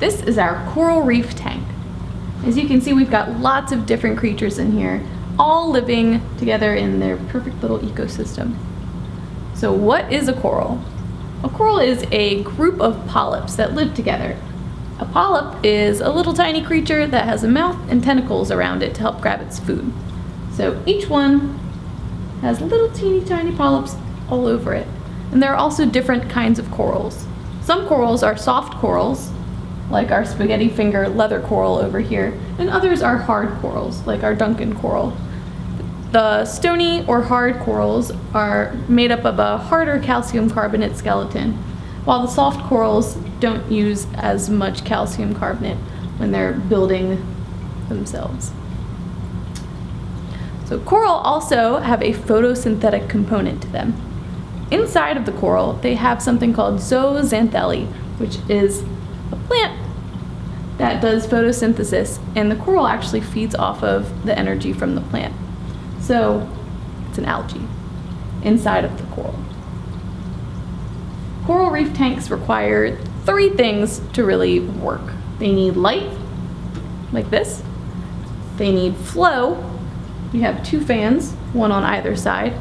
This is our coral reef tank. As you can see, we've got lots of different creatures in here, all living together in their perfect little ecosystem. So what is a coral? A coral is a group of polyps that live together. A polyp is a little tiny creature that has a mouth and tentacles around it to help grab its food. So each one has little teeny tiny polyps all over it. And there are also different kinds of corals. Some corals are soft corals, like our spaghetti finger leather coral over here, and others are hard corals, like our Duncan coral. The stony or hard corals are made up of a harder calcium carbonate skeleton, while the soft corals don't use as much calcium carbonate when they're building themselves. So coral also have a photosynthetic component to them. Inside of the coral, they have something called zooxanthellae, which is a plant that does photosynthesis, and the coral actually feeds off of the energy from the plant. So it's an algae inside of the coral. Coral reef tanks require 3 things to really work. They need light, like this. They need flow. We have 2 fans, one on either side.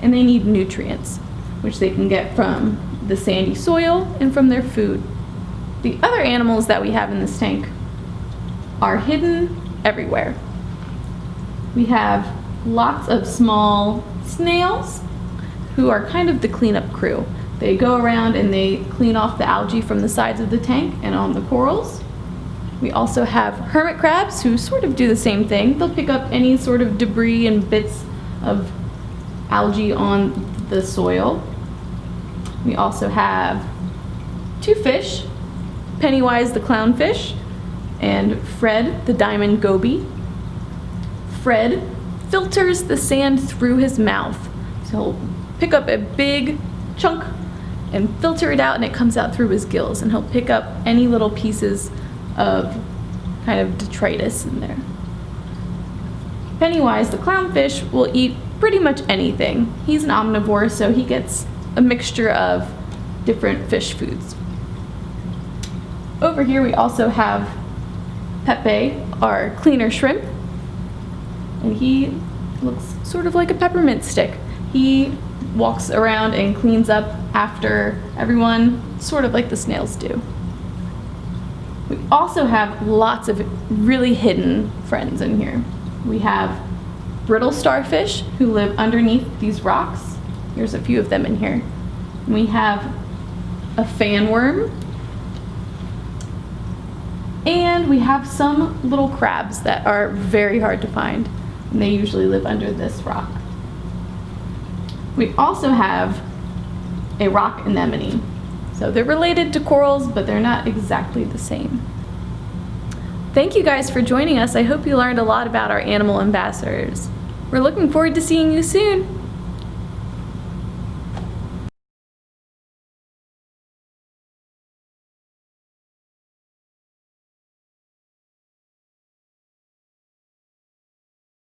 And they need nutrients, which they can get from the sandy soil and from their food. The other animals that we have in this tank are hidden everywhere. We have lots of small snails who are kind of the cleanup crew. They go around and they clean off the algae from the sides of the tank and on the corals. We also have hermit crabs who sort of do the same thing. They'll pick up any sort of debris and bits of algae on the soil. We also have 2 fish, Pennywise the clownfish and Fred the diamond goby. Fred filters the sand through his mouth. So he'll pick up a big chunk and filter it out, and it comes out through his gills, and he'll pick up any little pieces of kind of detritus in there. Pennywise the clownfish will eat pretty much anything. He's an omnivore, so he gets a mixture of different fish foods. Over here we also have Pepe, our cleaner shrimp, and he looks sort of like a peppermint stick. He walks around and cleans up after everyone, sort of like the snails do. We also have lots of really hidden friends in here. We have brittle starfish who live underneath these rocks. Here's a few of them in here. We have a fan worm, and we have some little crabs that are very hard to find, and they usually live under this rock. We also have a rock anemone. So they're related to corals, but they're not exactly the same. Thank you guys for joining us. I hope you learned a lot about our animal ambassadors. We're looking forward to seeing you soon.